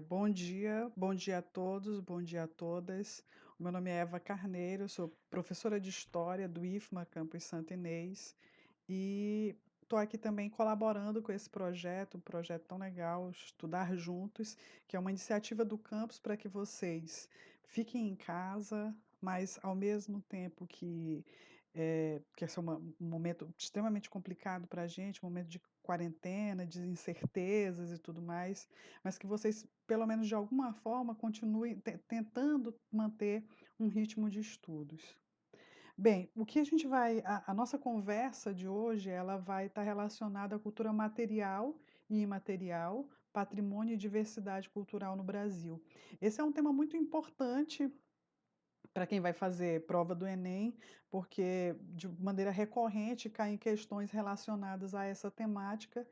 Bom dia a todos, bom dia a todas. O meu nome é Eva Carneiro, eu sou professora de História do IFMA Campus Santo Inês e estou aqui também colaborando com esse projeto, um projeto tão legal, Estudar Juntos, que é uma iniciativa do campus para que vocês fiquem em casa, mas ao mesmo tempo que esse é um momento extremamente complicado para a gente, um momento de quarentena, de incertezas e tudo mais, mas que vocês, pelo menos de alguma forma, continuem tentando manter um ritmo de estudos. Bem, o que a gente vai, a nossa conversa de hoje, ela vai estar relacionada à cultura material e imaterial, patrimônio e diversidade cultural no Brasil. Esse é um tema muito importante para quem vai fazer prova do Enem, porque de maneira recorrente caem questões relacionadas a essa temática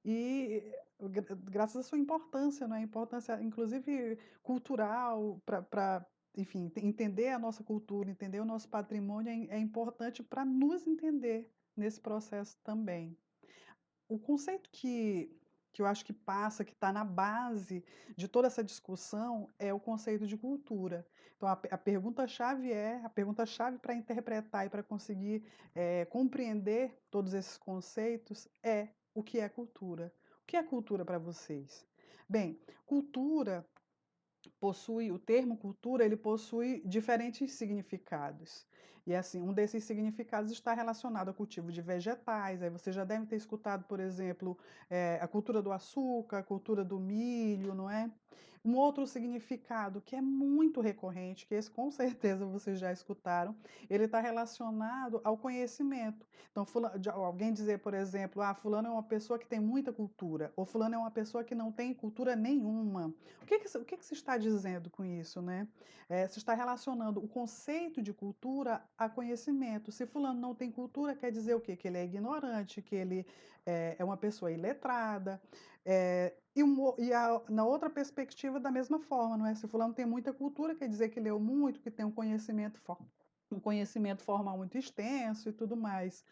e graças à sua importância, né, importância inclusive cultural para enfim, entender a nossa cultura, entender o nosso patrimônio é importante para nos entender nesse processo também. O conceito que eu acho que passa, que está na base de toda essa discussão, é o conceito de cultura. Então, a pergunta-chave para interpretar e para conseguir compreender todos esses conceitos é o que é cultura. O que é cultura para vocês? Bem, cultura o termo cultura, ele possui diferentes significados. E assim, um desses significados está relacionado ao cultivo de vegetais. Aí você já deve ter escutado, por exemplo, a cultura do açúcar, a cultura do milho, não é? Um outro significado que é muito recorrente, que esse com certeza vocês já escutaram, ele está relacionado ao conhecimento. Então, alguém dizer, por exemplo, fulano é uma pessoa que tem muita cultura, ou fulano é uma pessoa que não tem cultura nenhuma. O que se está dizendo com isso, né? Se está relacionando o conceito de cultura a conhecimento. Se fulano não tem cultura, quer dizer o quê? Que ele é ignorante, que ele é uma pessoa iletrada. Na outra perspectiva, da mesma forma, não é? Se fulano tem muita cultura, quer dizer que leu muito, que tem um conhecimento formal muito extenso e tudo mais.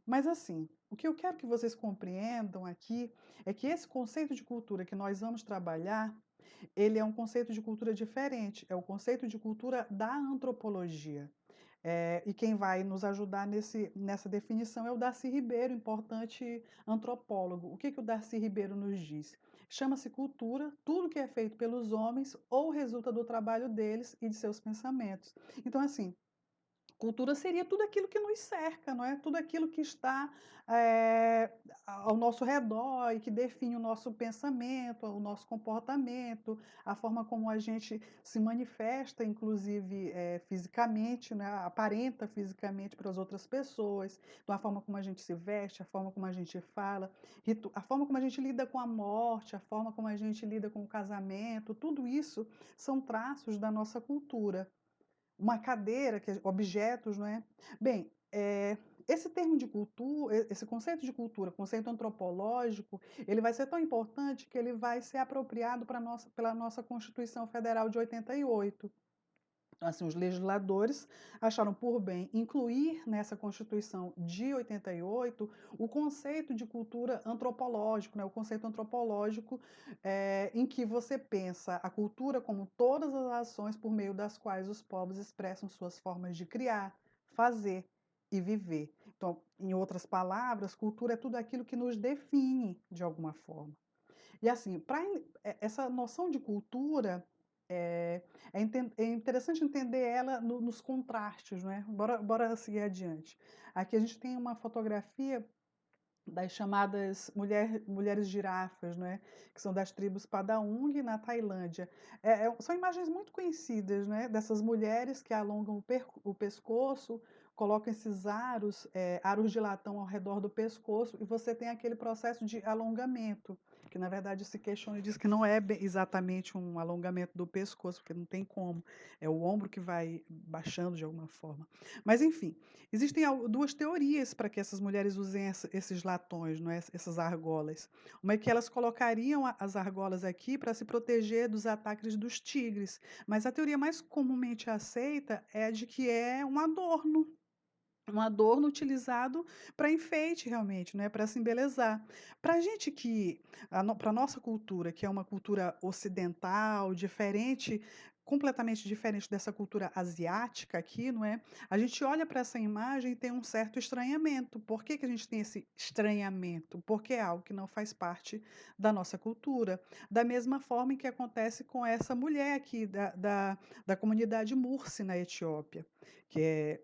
Mas assim, o que eu quero que vocês compreendam aqui é que esse conceito de cultura que nós vamos trabalhar ele é um conceito de cultura diferente, é o conceito de cultura da antropologia. E quem vai nos ajudar nessa definição é o Darcy Ribeiro, importante antropólogo. O que o Darcy Ribeiro nos diz? Chama-se cultura tudo que é feito pelos homens ou resulta do trabalho deles e de seus pensamentos. Então, assim, cultura seria tudo aquilo que nos cerca, não é? Tudo aquilo que está ao nosso redor e que define o nosso pensamento, o nosso comportamento, a forma como a gente se manifesta, inclusive fisicamente, né? Aparenta fisicamente para as outras pessoas, então, a forma como a gente se veste, a forma como a gente fala, a forma como a gente lida com a morte, a forma como a gente lida com o casamento, tudo isso são traços da nossa cultura. Uma cadeira, objetos, não é? Bem, esse termo de cultura, esse conceito de cultura, conceito antropológico, ele vai ser tão importante que ele vai ser apropriado pela nossa Constituição Federal de 88. Então, assim, os legisladores acharam por bem incluir nessa Constituição de 88 o conceito de cultura antropológico, né? O conceito antropológico em que você pensa a cultura como todas as ações por meio das quais os povos expressam suas formas de criar, fazer e viver. Então, em outras palavras, cultura é tudo aquilo que nos define de alguma forma. E assim, essa noção de cultura é interessante entender ela nos contrastes, não é? Bora seguir adiante. Aqui a gente tem uma fotografia das chamadas mulheres girafas, né? Que são das tribos Padaung na Tailândia. São imagens muito conhecidas, né? Dessas mulheres que alongam o pescoço, colocam esses aros de latão ao redor do pescoço, e você tem aquele processo de alongamento, que na verdade se questiona e diz que não é exatamente um alongamento do pescoço, porque não tem como, é o ombro que vai baixando de alguma forma. Mas enfim, existem duas teorias para que essas mulheres usem esses latões, não é? Essas argolas. Uma é que elas colocariam as argolas aqui para se proteger dos ataques dos tigres, mas a teoria mais comumente aceita é a de que é um adorno. um adorno utilizado para enfeite realmente, não é, para se embelezar. Pra gente que para nossa cultura, que é uma cultura ocidental, diferente, completamente diferente dessa cultura asiática aqui, não é, a gente olha para essa imagem e tem um certo estranhamento. Por que que a gente tem esse estranhamento? Porque é algo que não faz parte da nossa cultura. Da mesma forma em que acontece com essa mulher aqui da comunidade Mursi, na Etiópia, que é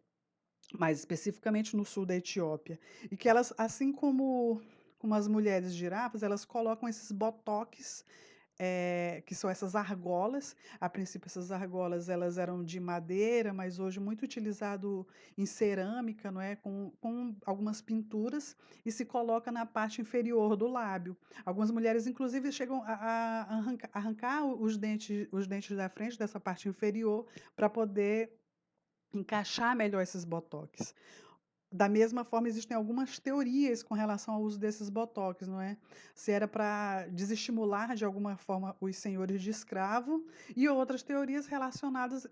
mais especificamente no sul da Etiópia, e que elas, assim como as mulheres girafas, elas colocam esses botox, que são essas argolas. A princípio, essas argolas elas eram de madeira, mas hoje muito utilizado em cerâmica, não é? Com algumas pinturas, e se coloca na parte inferior do lábio. Algumas mulheres, inclusive, chegam a arrancar os dentes da frente dessa parte inferior para poder encaixar melhor esses botox. Da mesma forma, existem algumas teorias com relação ao uso desses botox, não é? Se era para desestimular de alguma forma os senhores de escravo, e outras teorias relacionadas,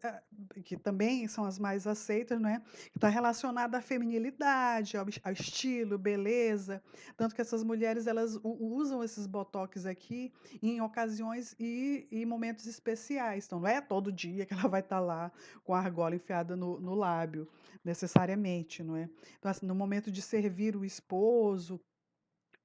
que também são as mais aceitas, não é? Que está relacionada à feminilidade, ao estilo, beleza. Tanto que essas mulheres elas usam esses botox aqui em ocasiões e momentos especiais. Então, não é todo dia que ela vai estar lá com a argola enfiada no lábio, necessariamente, não é? Então, assim, no momento de servir o esposo,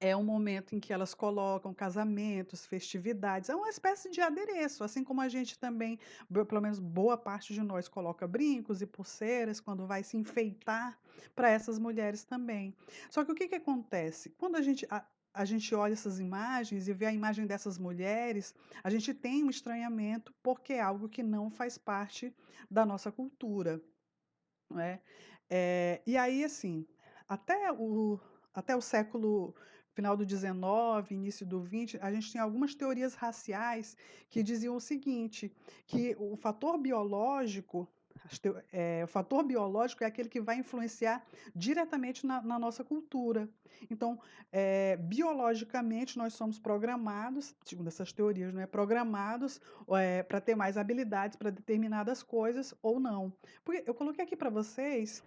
é um momento em que elas colocam casamentos, festividades, é uma espécie de adereço, assim como a gente também, pelo menos boa parte de nós, coloca brincos e pulseiras quando vai se enfeitar, para essas mulheres também. Só que o que que acontece? Quando a gente olha essas imagens e vê a imagem dessas mulheres, a gente tem um estranhamento, porque é algo que não faz parte da nossa cultura, não é? E aí, assim, até o até o século final do XIX, início do XX, a gente tem algumas teorias raciais que diziam o seguinte, que o fator biológico é aquele que vai influenciar diretamente na nossa cultura. Então, biologicamente, nós somos programados, segundo essas teorias, não é, programados, para ter mais habilidades para determinadas coisas ou não. Porque eu coloquei aqui para vocês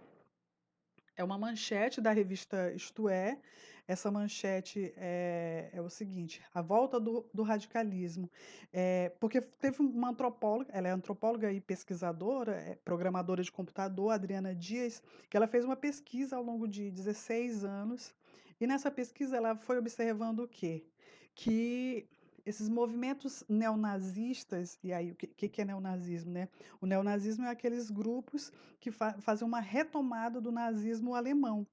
é uma manchete da revista Isto É. Essa manchete é o seguinte: a volta do radicalismo. Porque teve uma antropóloga, ela é antropóloga e pesquisadora, programadora de computador, Adriana Dias, que ela fez uma pesquisa ao longo de 16 anos, e nessa pesquisa ela foi observando o quê? Que esses movimentos neonazistas, e aí o que é neonazismo, né? O neonazismo é aqueles grupos que fazem uma retomada do nazismo alemão.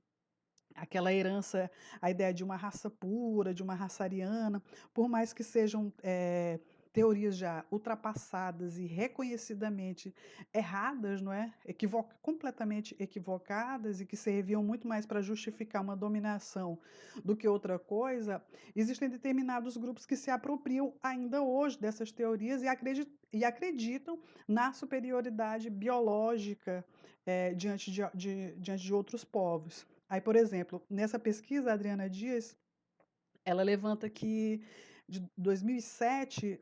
Aquela herança, a ideia de uma raça pura, de uma raça ariana, por mais que sejam teorias já ultrapassadas e reconhecidamente erradas, não é? Completamente equivocadas e que serviam muito mais para justificar uma dominação do que outra coisa, existem determinados grupos que se apropriam ainda hoje dessas teorias e acreditam na superioridade biológica diante de outros povos. Aí, por exemplo, nessa pesquisa, a Adriana Dias, ela levanta que de 2007,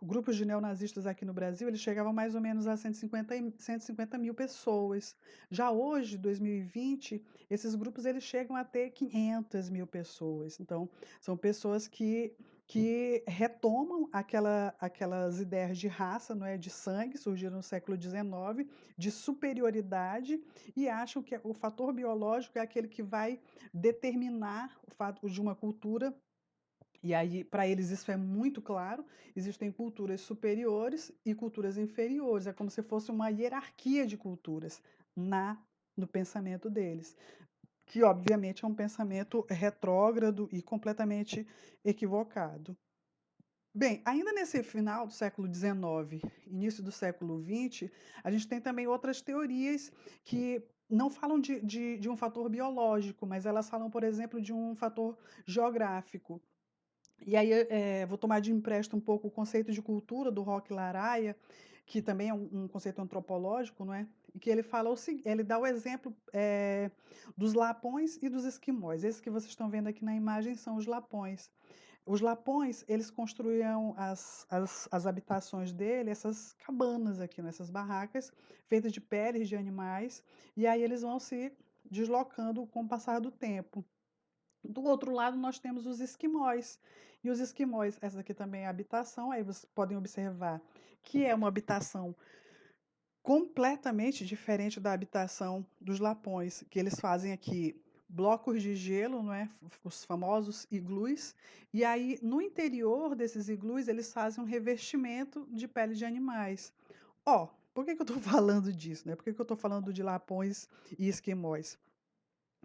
grupos de neonazistas aqui no Brasil, eles chegavam mais ou menos a 150 mil pessoas. Já hoje, 2020, esses grupos eles chegam a ter 500 mil pessoas. Então, são pessoas que retomam aquelas ideias de raça, não é, de sangue, surgiram no século XIX, de superioridade, e acham que o fator biológico é aquele que vai determinar o fato de uma cultura. E aí, para eles, isso é muito claro. Existem culturas superiores e culturas inferiores. É como se fosse uma hierarquia de culturas no pensamento deles, que obviamente é um pensamento retrógrado e completamente equivocado. Bem, ainda nesse final do século XIX, início do século XX, a gente tem também outras teorias que não falam de um fator biológico, mas elas falam, por exemplo, de um fator geográfico. E aí, vou tomar de empréstimo um pouco o conceito de cultura do Roque Laraia, que também é um conceito antropológico, não é? E que ele dá o exemplo dos lapões e dos esquimós. Esses que vocês estão vendo aqui na imagem são os lapões. Os lapões, eles construíam as habitações dele, essas cabanas aqui, né, essas barracas, feitas de peles de animais, e aí eles vão se deslocando com o passar do tempo. Do outro lado, nós temos os esquimós. E os esquimós, essa aqui também é a habitação, aí vocês podem observar que é uma habitação completamente diferente da habitação dos lapões, que eles fazem aqui blocos de gelo, não é? Os famosos iglus, e aí no interior desses iglus eles fazem um revestimento de pele de animais. Ó, por que que eu estou falando disso, né? Por que que eu estou falando de lapões e esquimós?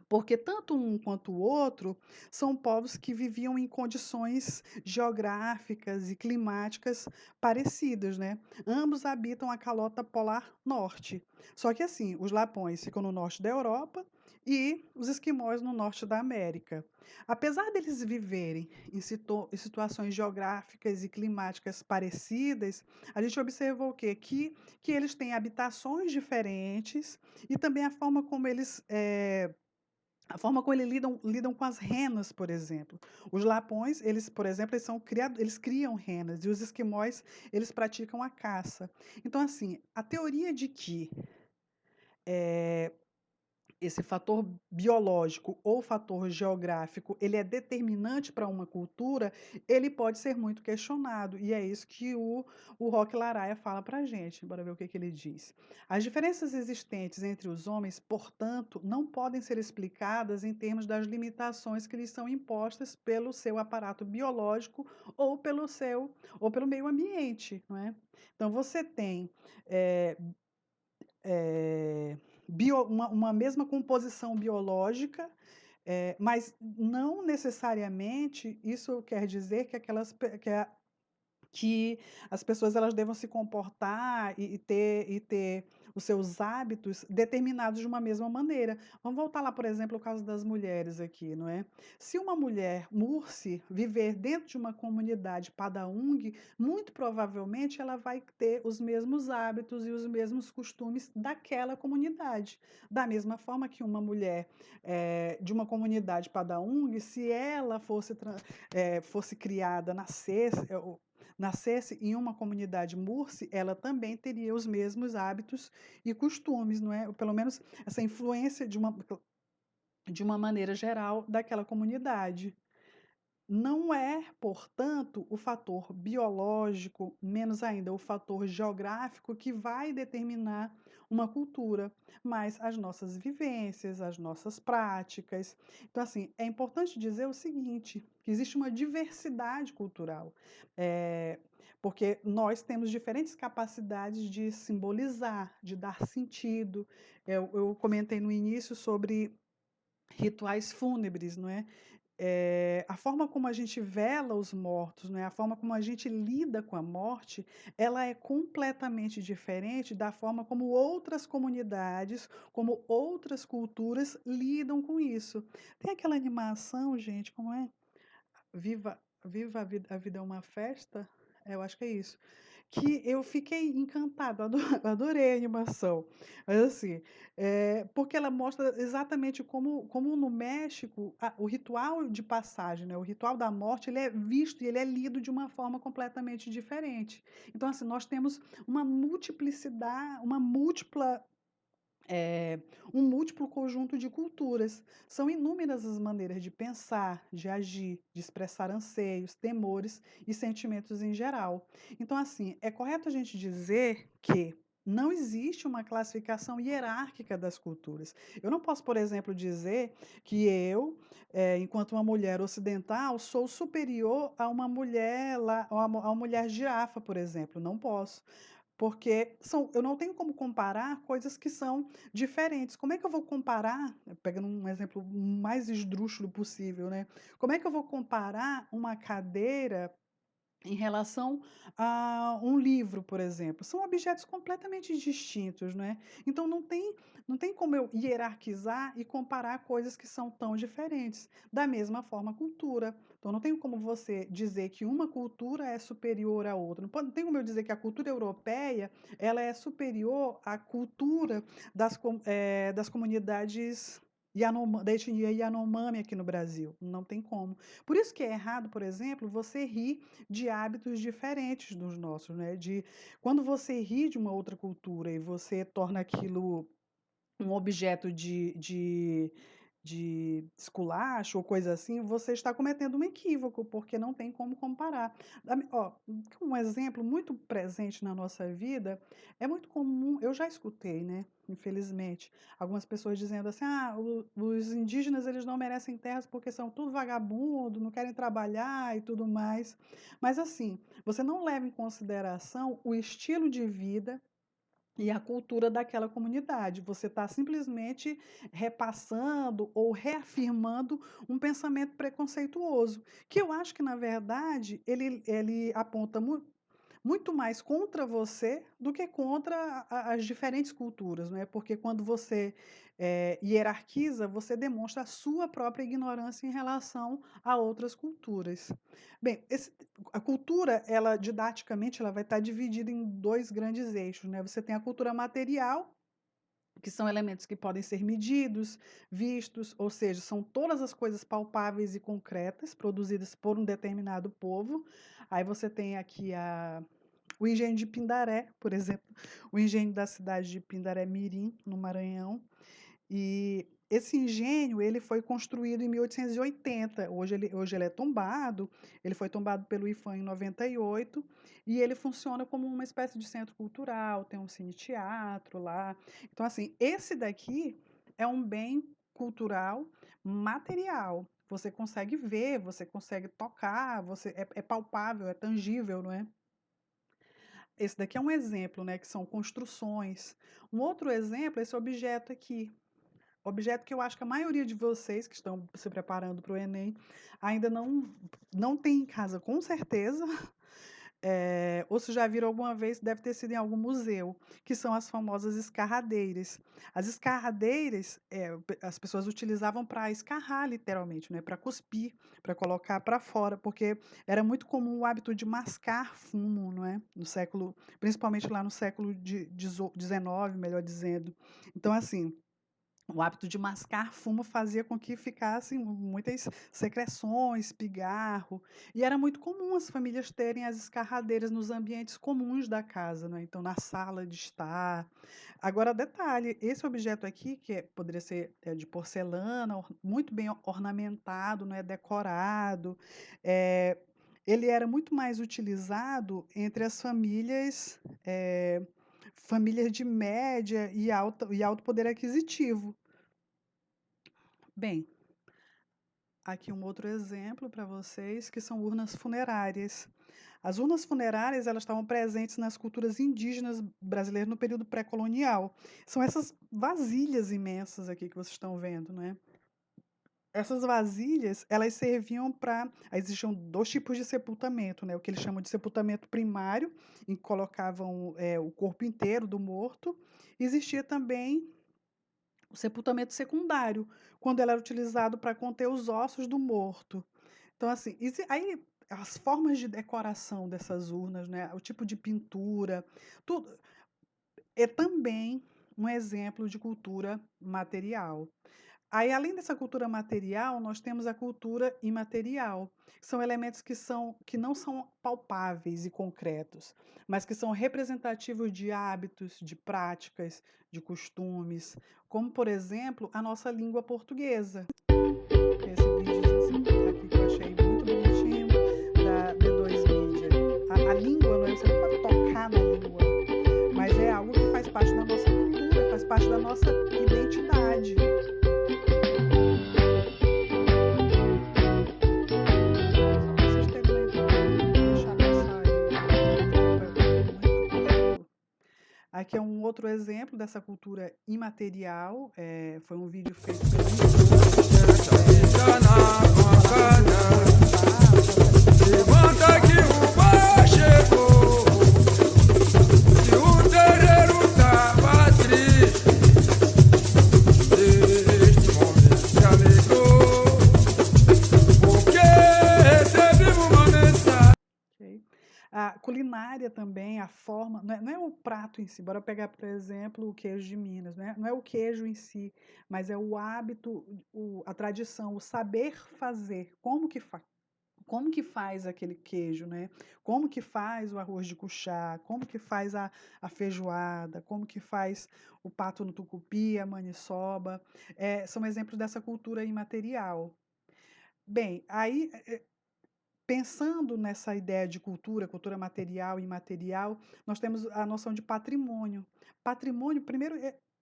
Porque tanto um quanto o outro são povos que viviam em condições geográficas e climáticas parecidas, né? Ambos habitam a calota polar norte. Só que assim, os lapões ficam no norte da Europa e os esquimós no norte da América. Apesar deles viverem em situações geográficas e climáticas parecidas, a gente observou o quê? Que eles têm habitações diferentes e também a forma como eles lidam com as renas, por exemplo. Os lapões, eles, por exemplo, eles criam renas, e os esquimós, eles praticam a caça. Então, assim, a teoria de que esse fator biológico ou fator geográfico, ele é determinante para uma cultura, ele pode ser muito questionado, e é isso que o Roque Laraia fala para a gente. Bora ver o que ele diz. As diferenças existentes entre os homens, portanto, não podem ser explicadas em termos das limitações que lhes são impostas pelo seu aparato biológico ou pelo meio ambiente, não é? Então, você tem é, uma mesma composição biológica, mas não necessariamente isso quer dizer que que as pessoas elas devam se comportar e ter os seus hábitos determinados de uma mesma maneira. Vamos voltar lá, por exemplo, o caso das mulheres aqui, não é? Se uma mulher Mursi viver dentro de uma comunidade Padaung, muito provavelmente ela vai ter os mesmos hábitos e os mesmos costumes daquela comunidade. Da mesma forma que uma mulher de uma comunidade Padaung, se ela fosse criada, nascesse em uma comunidade Mursi, ela também teria os mesmos hábitos e costumes, não é? Pelo menos essa influência de uma maneira geral daquela comunidade. Não é, portanto, o fator biológico, menos ainda o fator geográfico, que vai determinar uma cultura, mas as nossas vivências, as nossas práticas. Então, assim, é importante dizer o seguinte: que existe uma diversidade cultural, é, porque nós temos diferentes capacidades de simbolizar, de dar sentido. Eu comentei no início sobre rituais fúnebres, não é? A forma como a gente vela os mortos, né, a forma como a gente lida com a morte, ela é completamente diferente da forma como outras comunidades, como outras culturas lidam com isso. Tem aquela animação, gente, como é? Viva a vida é uma festa? Eu acho que é isso. Que eu fiquei encantada, adorei a animação. Mas assim, porque ela mostra exatamente como no México o ritual de passagem, né, o ritual da morte, ele é visto e ele é lido de uma forma completamente diferente. Então, assim, nós temos uma multiplicidade, é, um múltiplo conjunto de culturas. São inúmeras as maneiras de pensar, de agir, de expressar anseios, temores e sentimentos em geral. Então, assim, é correto a gente dizer que não existe uma classificação hierárquica das culturas. Eu não posso, por exemplo, dizer que eu, enquanto uma mulher ocidental, sou superior a uma mulher a uma mulher girafa, por exemplo. Não posso. Porque eu não tenho como comparar coisas que são diferentes. Como é que eu vou comparar, pegando um exemplo mais esdrúxulo possível, né? Como é que eu vou comparar uma cadeira em relação a um livro, por exemplo? São objetos completamente distintos, né? Então não tem como eu hierarquizar e comparar coisas que são tão diferentes. Da mesma forma, a cultura. Então não tem como você dizer que uma cultura é superior à outra. Não tem como eu dizer que a cultura europeia ela é superior à cultura das comunidades Da etnia Yanomami aqui no Brasil. Não tem como. Por isso que é errado, por exemplo, você rir de hábitos diferentes dos nossos, né? Quando você ri de uma outra cultura e você torna aquilo um objeto de esculacho ou coisa assim, você está cometendo um equívoco, porque não tem como comparar. Ó, um exemplo muito presente na nossa vida, é muito comum, eu já escutei, né, infelizmente, algumas pessoas dizendo assim, os indígenas eles não merecem terras porque são tudo vagabundo, não querem trabalhar e tudo mais. Mas assim, você não leva em consideração o estilo de vida e a cultura daquela comunidade. Você está simplesmente repassando ou reafirmando um pensamento preconceituoso, que eu acho que, na verdade, ele aponta muito mais contra você do que contra as diferentes culturas, não é? Porque quando você hierarquiza, você demonstra a sua própria ignorância em relação a outras culturas. Bem, a cultura, ela didaticamente, ela vai estar dividida em dois grandes eixos, né? Você tem a cultura material, que são elementos que podem ser medidos, vistos, ou seja, são todas as coisas palpáveis e concretas produzidas por um determinado povo. Aí você tem aqui o engenho de Pindaré, por exemplo, o engenho da cidade de Pindaré Mirim, no Maranhão. E esse engenho ele foi construído em 1880. Hoje ele é tombado. Ele foi tombado pelo IPHAN em 98 e ele funciona como uma espécie de centro cultural. Tem um cine-teatro lá. Então, assim, esse daqui é um bem cultural material. Você consegue ver, você consegue tocar, é palpável, é tangível, não é? Esse daqui é um exemplo, né, que são construções. Um outro exemplo é esse objeto aqui. Objeto que eu acho que a maioria de vocês que estão se preparando para o Enem ainda não tem em casa, com certeza. Ou se já viram alguma vez, deve ter sido em algum museu, que são as famosas escarradeiras. As escarradeiras, as pessoas utilizavam para escarrar, literalmente, né? Para cuspir, para colocar para fora, porque era muito comum o hábito de mascar fumo, não é? Principalmente lá no século XIX, melhor dizendo. Então, assim, o hábito de mascar fumo fazia com que ficassem muitas secreções, pigarro, e era muito comum as famílias terem as escarradeiras nos ambientes comuns da casa, né? Então, na sala de estar. Agora, detalhe, esse objeto aqui, poderia ser de porcelana, muito bem ornamentado, né? Decorado, é, ele era muito mais utilizado entre as famílias de média e alto poder aquisitivo. Bem, aqui um outro exemplo para vocês, que são urnas funerárias. As urnas funerárias elas estavam presentes nas culturas indígenas brasileiras no período pré-colonial. São essas vasilhas imensas aqui que vocês estão vendo, né? Essas vasilhas, elas serviam para... Existiam dois tipos de sepultamento, né? O que eles chamam de sepultamento primário, em que colocavam o corpo inteiro do morto. Existia também o sepultamento secundário, quando ele era utilizado para conter os ossos do morto. Então, assim, aí as formas de decoração dessas urnas, né? O tipo de pintura, tudo é também um exemplo de cultura material. Aí, além dessa cultura material, nós temos a cultura imaterial, que são elementos que não são palpáveis e concretos, mas que são representativos de hábitos, de práticas, de costumes, como, por exemplo, a nossa língua portuguesa. Esse vídeo aqui que eu achei muito bonitinho, da D2 Media. A língua, você não pode tocar na língua, mas é algo que faz parte da nossa cultura, faz parte da nossa identidade. Aqui é um outro exemplo dessa cultura imaterial. Foi um vídeo feito pelo A culinária também, a forma, não é o prato em si, bora pegar, por exemplo, o queijo de Minas, né? Não é o queijo em si, mas é o hábito, a tradição, o saber fazer, como que faz aquele queijo, né? Como que faz o arroz de cuchá, como que faz a feijoada, como que faz o pato no tucupi, a maniçoba, são exemplos dessa cultura imaterial. Bem, aí pensando nessa ideia de cultura, cultura material e imaterial, nós temos a noção de patrimônio. Patrimônio, primeiro,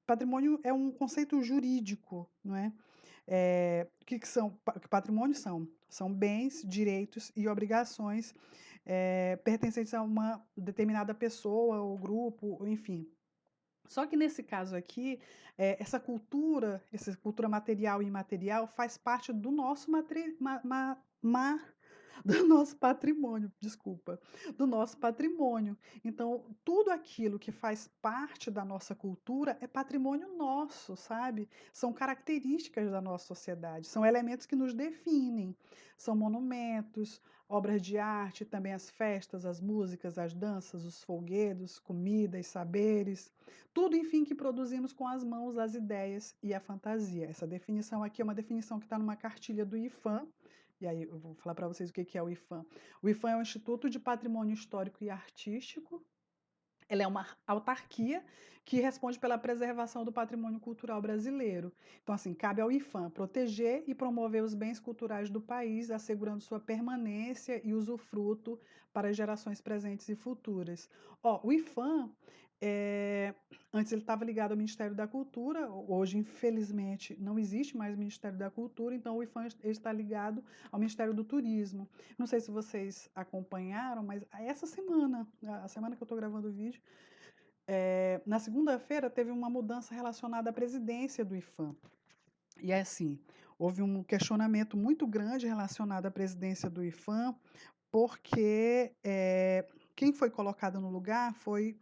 patrimônio é um conceito jurídico, não é? Que são que patrimônio são? São bens, direitos e obrigações pertencentes a uma determinada pessoa ou grupo, enfim. Só que nesse caso aqui, essa cultura material e imaterial faz parte do nosso do nosso patrimônio, desculpa, do nosso patrimônio. Então, tudo aquilo que faz parte da nossa cultura é patrimônio nosso, sabe? São características da nossa sociedade, são elementos que nos definem, são monumentos, obras de arte, também as festas, as músicas, as danças, os folguedos, comidas, saberes, tudo, enfim, que produzimos com as mãos, as ideias e a fantasia. Essa definição aqui é uma definição que está numa cartilha do IFAM, e aí eu vou falar para vocês o que é o IFAM. O IFAM é o Instituto de Patrimônio Histórico e Artístico. Ela é uma autarquia que responde pela preservação do patrimônio cultural brasileiro. Então, assim, cabe ao IFAM proteger e promover os bens culturais do país, assegurando sua permanência e usufruto para gerações presentes e futuras. O IFAM, antes ele estava ligado ao Ministério da Cultura, hoje, infelizmente, não existe mais Ministério da Cultura, então o IFAM está ligado ao Ministério do Turismo. Não sei se vocês acompanharam, mas essa semana, a semana que eu estou gravando o vídeo, na segunda-feira teve uma mudança relacionada à presidência do IFAM. E é assim, houve um questionamento muito grande relacionado à presidência do IFAM, porque quem foi colocada no lugar foi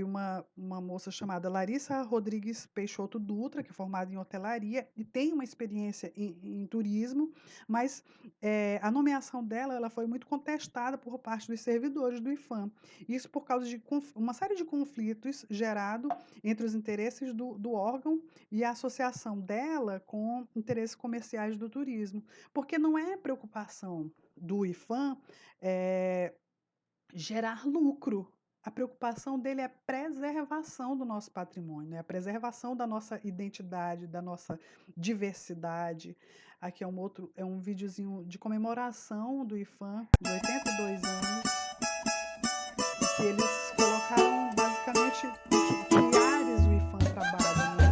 uma moça chamada Larissa Rodrigues Peixoto Dutra, que é formada em hotelaria e tem uma experiência em turismo, mas a nomeação dela ela foi muito contestada por parte dos servidores do IFAM. Isso por causa de uma série de conflitos gerados entre os interesses do órgão e a associação dela com interesses comerciais do turismo. Porque não é preocupação do IFAM gerar lucro. A preocupação dele é a preservação do nosso patrimônio, a preservação da nossa identidade, da nossa diversidade. Aqui é um videozinho de comemoração do IFAM, de 82 anos, que eles colocaram basicamente que áreas o IFAM trabalha, né?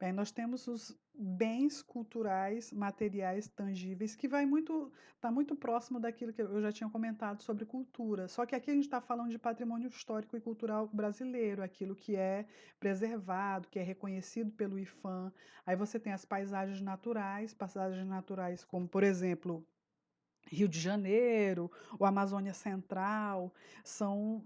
Bem, nós temos os bens culturais, materiais, tangíveis, que está muito próximo daquilo que eu já tinha comentado sobre cultura. Só que aqui a gente está falando de patrimônio histórico e cultural brasileiro, aquilo que é preservado, que é reconhecido pelo IFAM. Aí você tem as paisagens naturais como, por exemplo, Rio de Janeiro, ou Amazônia Central, são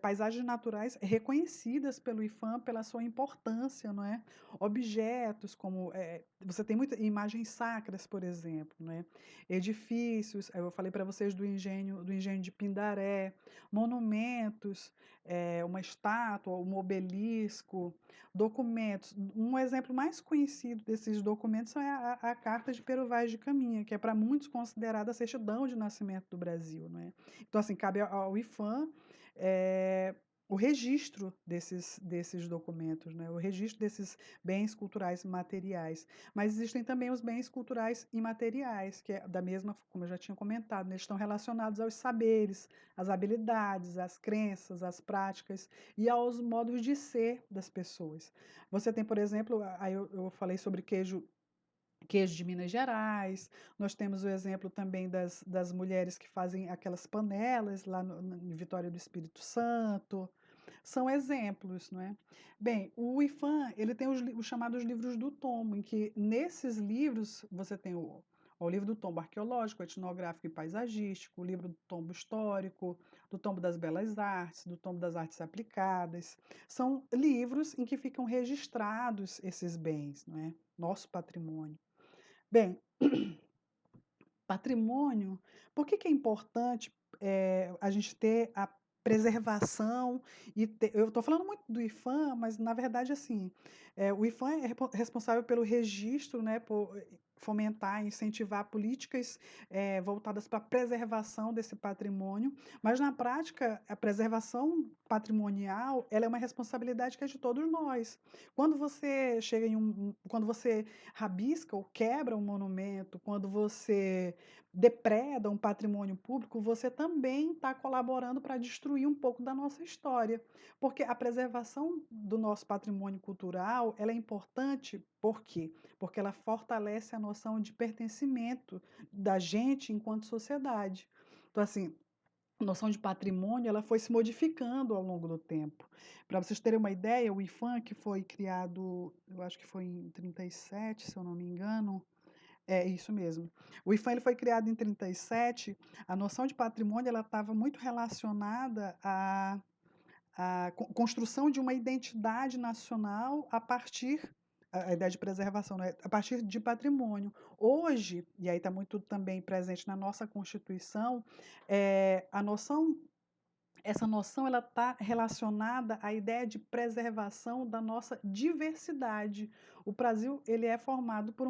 paisagens naturais reconhecidas pelo IFAM pela sua importância, não é? Objetos como você tem muitas imagens sacras, por exemplo, né? Edifícios, eu falei para vocês do engenho de Pindaré, monumentos, uma estátua, um obelisco, documentos. Um exemplo mais conhecido desses documentos é a Carta de Pero Vaz de Caminha, que é para muitos considerada a certidão de nascimento do Brasil, não é? Então, assim, cabe ao IFAM o registro desses documentos, né? O registro desses bens culturais materiais. Mas existem também os bens culturais imateriais, que é da mesma, como eu já tinha comentado, né? Eles estão relacionados aos saberes, às habilidades, às crenças, às práticas e aos modos de ser das pessoas. Você tem, por exemplo, aí eu falei sobre queijo de Minas Gerais, nós temos o exemplo também das mulheres que fazem aquelas panelas lá em Vitória do Espírito Santo, são exemplos, não é? Bem, o IFAM, ele tem os chamados livros do tombo, em que nesses livros você tem o livro do tombo arqueológico, etnográfico e paisagístico, o livro do tombo histórico, do tombo das belas artes, do tombo das artes aplicadas. São livros em que ficam registrados esses bens, não é? Nosso patrimônio. Bem, patrimônio, por que é importante a gente ter a preservação eu estou falando muito do IFAM, mas na verdade assim, o IFAM é responsável pelo registro, né, por fomentar, incentivar políticas voltadas para a preservação desse patrimônio, mas na prática a preservação patrimonial ela é uma responsabilidade que é de todos nós. Quando você chega quando você rabisca ou quebra um monumento, quando você depreda um patrimônio público, você também está colaborando para destruir um pouco da nossa história. Porque a preservação do nosso patrimônio cultural ela é importante, por quê? Porque ela fortalece a noção de pertencimento da gente enquanto sociedade. Então, assim, a noção de patrimônio ela foi se modificando ao longo do tempo. Para vocês terem uma ideia, o IFAM, que foi criado, eu acho que foi em 37, se eu não me engano, é isso mesmo. O IFAM ele foi criado em 37. A noção de patrimônio ela estava muito relacionada à construção de uma identidade nacional a partir a ideia de preservação, né? A partir de patrimônio. Hoje, e aí está muito também presente na nossa Constituição, a noção essa noção ela está relacionada à ideia de preservação da nossa diversidade. O Brasil ele é formado por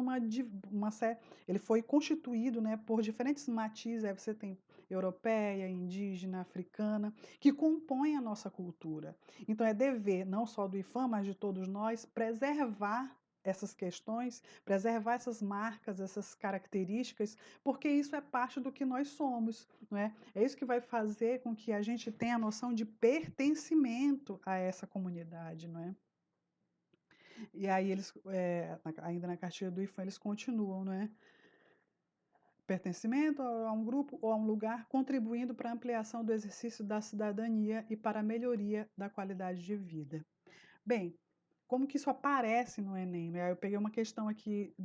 ele foi constituído, né, por diferentes matizes. Aí você tem europeia, indígena, africana, que compõem a nossa cultura. Então é dever não só do IFAM, mas de todos nós preservar essas questões, preservar essas marcas, essas características, porque isso é parte do que nós somos, não é? É isso que vai fazer com que a gente tenha a noção de pertencimento a essa comunidade, não é? E aí eles, ainda na cartilha do IFAM, eles continuam, não é? Pertencimento a um grupo ou a um lugar, contribuindo para a ampliação do exercício da cidadania e para a melhoria da qualidade de vida. Bem, como que isso aparece no Enem, né? Eu peguei uma questão aqui,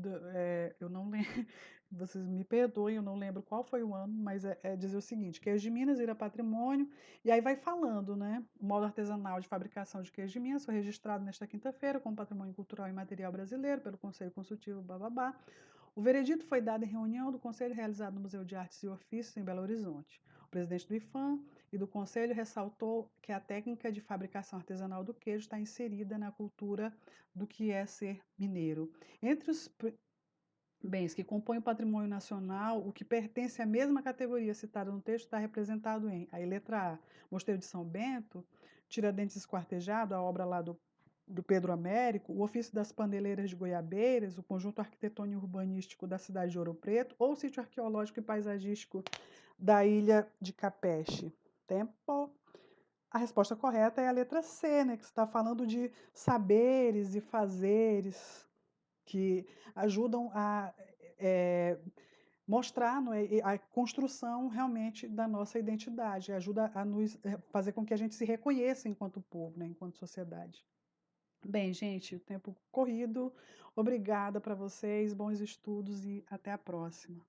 eu não lembro, vocês me perdoem, eu não lembro qual foi o ano, mas é dizer o seguinte: queijo de Minas vira patrimônio, e aí vai falando, né? O modo artesanal de fabricação de queijo de Minas foi registrado nesta quinta-feira como patrimônio cultural e material brasileiro pelo Conselho Consultivo, bababá. O veredito foi dado em reunião do Conselho realizado no Museu de Artes e Ofícios, em Belo Horizonte. O presidente do IFAM e do Conselho ressaltou que a técnica de fabricação artesanal do queijo está inserida na cultura do que é ser mineiro. Entre os bens que compõem o patrimônio nacional, o que pertence à mesma categoria citada no texto está representado em, aí letra A, Mosteiro de São Bento, Tiradentes Esquartejado, a obra lá do Pedro Américo, o ofício das paneleiras de Goiabeiras, o conjunto arquitetônico urbanístico da cidade de Ouro Preto, ou o sítio arqueológico e paisagístico da ilha de Capeche. Tempo. A resposta correta é a letra C, né, que você está falando de saberes e fazeres que ajudam a, eh, mostrar, não é, a construção realmente da nossa identidade, ajuda a nos fazer com que a gente se reconheça enquanto povo, né, enquanto sociedade. Bem, gente, o tempo corrido. Obrigada para vocês, bons estudos e até a próxima.